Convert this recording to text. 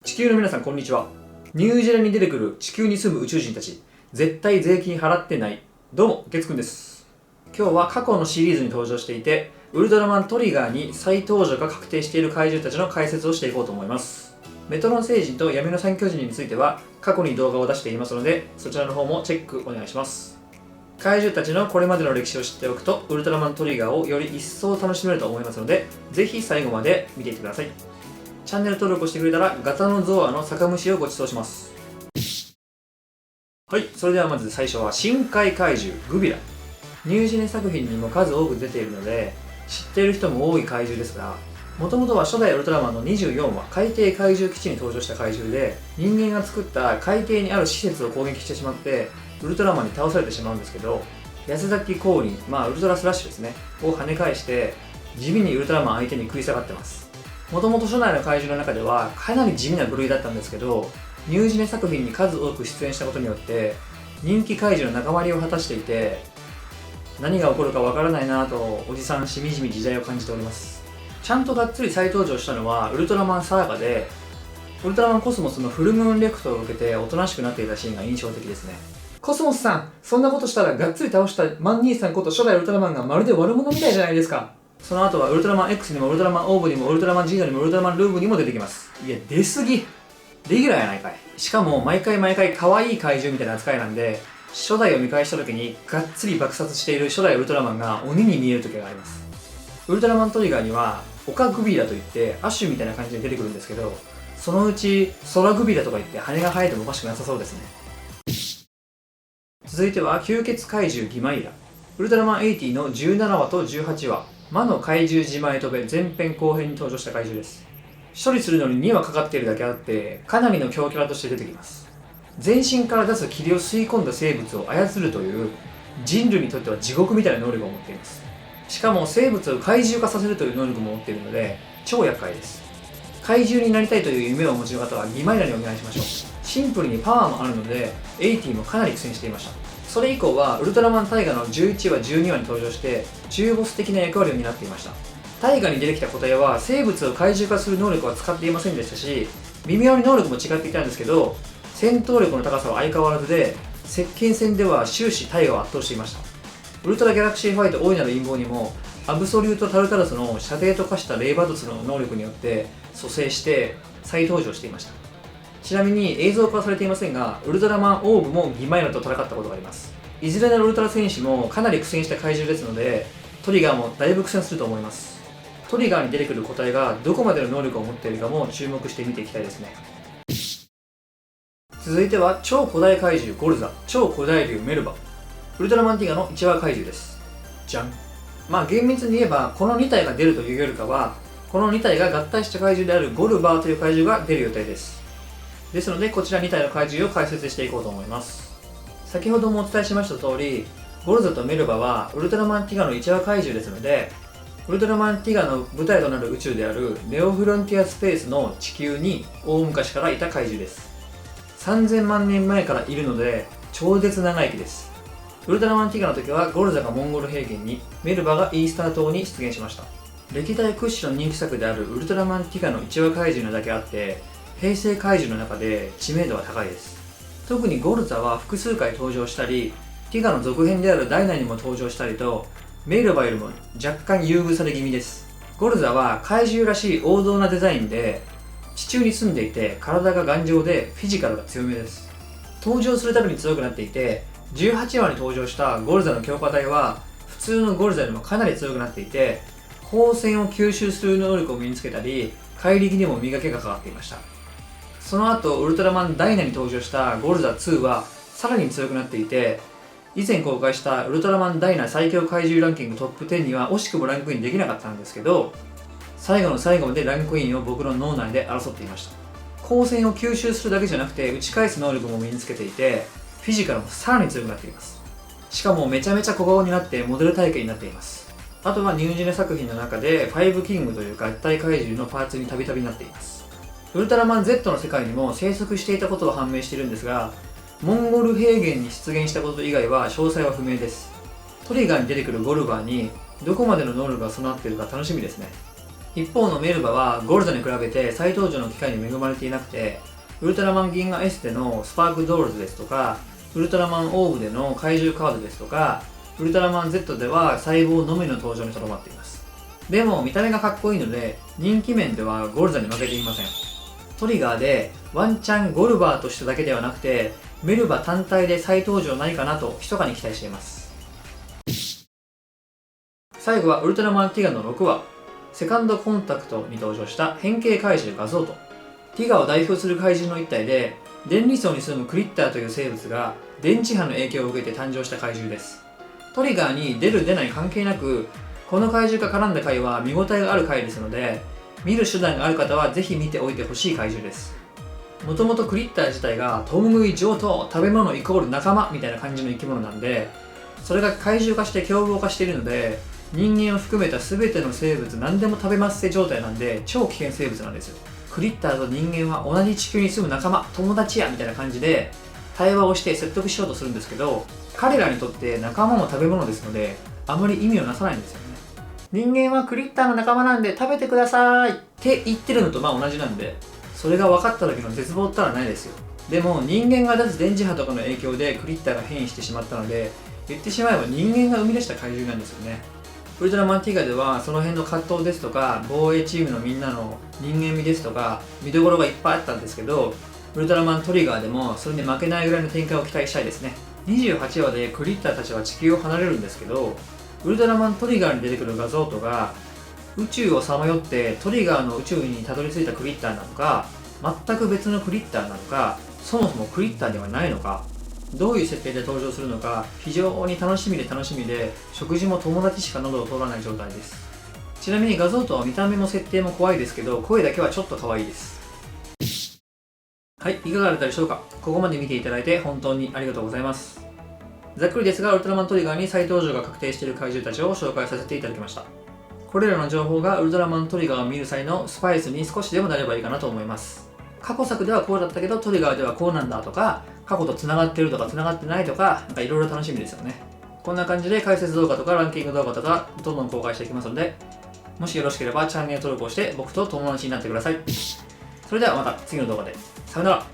地球の皆さんこんにちは。ニュージーランドに出てくる地球に住む宇宙人たち、絶対税金払ってない。どうも、月くんです。今日は過去のシリーズに登場していて、ウルトラマントリガーに再登場が確定している怪獣たちの解説をしていこうと思います。メトロン星人と闇の三巨人については過去に動画を出していますので、そちらの方もチェックお願いします。怪獣たちのこれまでの歴史を知っておくと、ウルトラマントリガーをより一層楽しめると思いますので、ぜひ最後まで見ていってください。チャンネル登録をしてくれたらガタノゾアの酒蒸しをご馳走します。はい、それではまず最初は深海怪獣グビラ。ニュージーネ作品にも数多く出ているので知っている人も多い怪獣ですが、もともとは初代ウルトラマンの24話海底怪獣基地に登場した怪獣で、人間が作った海底にある施設を攻撃してしまってウルトラマンに倒されてしまうんですけど、安崎降臨、ウルトラスラッシュですねを跳ね返して地味にウルトラマン相手に食い下がってます。もともと初代の怪獣の中ではかなり地味な部類だったんですけど、ニュージーネ作品に数多く出演したことによって人気怪獣の仲間入りを果たしていて、何が起こるかわからないなぁとおじさんしみじみ時代を感じております。ちゃんとがっつり再登場したのはウルトラマンサーガで、ウルトラマンコスモスのフルムーンレクトを受けておとなしくなっていたシーンが印象的ですね。コスモスさん、そんなことしたらがっつり倒したマン兄さんこと初代ウルトラマンがまるで悪者みたいじゃないですか。その後はウルトラマン X にもウルトラマンオーブにもウルトラマンジーノにもウルトラマンルーブにも出てきます。いや、出すぎ。レギュラーやないかい。しかも毎回可愛い怪獣みたいな扱いなんで、初代を見返した時にがっつり爆殺している初代ウルトラマンが鬼に見える時があります。ウルトラマントリガーにはオカグビラといってアッシュみたいな感じで出てくるんですけど、そのうち空グビラとか言って羽が生えてもおかしくなさそうですね。続いては吸血怪獣ギマイラ。ウルトラマン80の17話と18話、魔の怪獣自前飛べ前編後編に登場した怪獣です。処理するのに2話かかっているだけあって、かなりの強キャラとして出てきます。全身から出す霧を吸い込んだ生物を操るという人類にとっては地獄みたいな能力を持っています。しかも生物を怪獣化させるという能力も持っているので超厄介です。怪獣になりたいという夢をお持ちの方はギマイラにお願いしましょう。シンプルにパワーもあるので80もかなり苦戦していました。それ以降はウルトラマンタイガの11話12話に登場して中ボス的な役割を担っていました。タイガに出てきた個体は生物を怪獣化する能力は使っていませんでしたし、微妙に能力も違っていたんですけど、戦闘力の高さは相変わらずで接近戦では終始タイガを圧倒していました。ウルトラギャラクシーファイト大いなる陰謀にもアブソリュート・タルタルスの射程と化したレイバードスの能力によって蘇生して再登場していました。ちなみに映像化はされていませんが、ウルトラマンオーブもギマイラと戦ったことがあります。いずれのウルトラ戦士もかなり苦戦した怪獣ですので、トリガーもだいぶ苦戦すると思います。トリガーに出てくる個体がどこまでの能力を持っているかも注目して見ていきたいですね。続いては超古代怪獣ゴルザ、超古代竜メルバ。ウルトラマンティガの1話怪獣です。じゃん。厳密に言えばこの2体が出るというよりかは、この2体が合体した怪獣であるゴルバーという怪獣が出る予定です。ですのでこちら2体の怪獣を解説していこうと思います。先ほどもお伝えしました通り、ゴルザとメルバはウルトラマンティガの1話怪獣ですので、ウルトラマンティガの舞台となる宇宙であるネオフロンティアスペースの地球に大昔からいた怪獣です。3000万年前からいるので超絶長生きです。ウルトラマンティガの時はゴルザがモンゴル平原に、メルバがイースター島に出現しました。歴代屈指の人気作であるウルトラマンティガの1話怪獣なだけあって、平成怪獣の中で知名度は高いです。特にゴルザは複数回登場したり、ティガの続編であるダイナにも登場したりと、メルバよりも若干優遇され気味です。ゴルザは怪獣らしい王道なデザインで、地中に住んでいて体が頑丈でフィジカルが強めです。登場するたびに強くなっていて、18話に登場したゴルザの強化体は普通のゴルザよりもかなり強くなっていて、光線を吸収する能力を身につけたり怪力にも磨きがかかっていました。その後ウルトラマンダイナに登場したゴルザ2はさらに強くなっていて、以前公開したウルトラマンダイナ最強怪獣ランキングトップ10には惜しくもランクインできなかったんですけど、最後の最後までランクインを僕の脳内で争っていました。光線を吸収するだけじゃなくて打ち返す能力も身につけていて、フィジカルもさらに強くなっています。しかもめちゃめちゃ小顔になってモデル体型になっています。あとはニュージーネ作品の中でファイブキングという合体怪獣のパーツにたびたびなっています。ウルトラマン Z の世界にも生息していたことは判明しているんですが、モンゴル平原に出現したこと以外は詳細は不明です。トリガーに出てくるゴルバーにどこまでの能力が備わっているか楽しみですね。一方のメルバはゴルザに比べて再登場の機会に恵まれていなくて、ウルトラマン銀河 S でのスパークドールズですとか、ウルトラマンオーブでの怪獣カードですとか、ウルトラマン Z では細胞のみの登場にとどまっています。でも見た目がかっこいいので人気面ではゴルザに負けていません。トリガーでワンチャンゴルバーとしただけではなくてメルバ単体で再登場ないかなと密かに期待しています。最後はウルトラマンティガの6話、セカンドコンタクトに登場した変形怪獣ガゾート。ティガを代表する怪獣の一体で、電離層に住むクリッターという生物が電磁波の影響を受けて誕生した怪獣です。トリガーに出る出ない関係なく、この怪獣が絡んだ回は見応えがある回ですので、見る手段がある方はぜひ見ておいてほしい怪獣です。もともとクリッター自体が共食い上等、食べ物イコール仲間みたいな感じの生き物なんで、それが怪獣化して凶暴化しているので、人間を含めた全ての生物何でも食べますせ状態なんで超危険生物なんですよ。クリッターと人間は同じ地球に住む仲間、友達やみたいな感じで対話をして説得しようとするんですけど、彼らにとって仲間も食べ物ですのであまり意味をなさないんですよね。人間はクリッターの仲間なんで食べてくださいって言ってるのとまあ同じなんで、それが分かった時の絶望ったらないですよ。でも人間が出す電磁波とかの影響でクリッターが変異してしまったので、言ってしまえば人間が生み出した怪獣なんですよね。ウルトラマンティガではその辺の葛藤ですとか防衛チームのみんなの人間味ですとか見どころがいっぱいあったんですけど、ウルトラマントリガーでもそれに負けないぐらいの展開を期待したいですね。28話でクリッターたちは地球を離れるんですけど、ウルトラマントリガーに出てくる画像とが宇宙をさまよってトリガーの宇宙にたどり着いたクリッターなのか、全く別のクリッターなのか、そもそもクリッターではないのか、どういう設定で登場するのか非常に楽しみで、食事も友達しか喉を通らない状態です。ちなみに画像とは見た目も設定も怖いですけど、声だけはちょっと可愛いです。はい、いかがだったでしょうか。ここまで見ていただいて本当にありがとうございます。ざっくりですがウルトラマントリガーに再登場が確定している怪獣たちを紹介させていただきました。これらの情報がウルトラマントリガーを見る際のスパイスに少しでもなればいいかなと思います。過去作ではこうだったけどトリガーではこうなんだとか、過去とつながってるとかつながってないとか、いろいろ楽しみですよね。こんな感じで解説動画とかランキング動画とかどんどん公開していきますので、もしよろしければチャンネル登録をして僕と友達になってください。それではまた次の動画で。さよなら。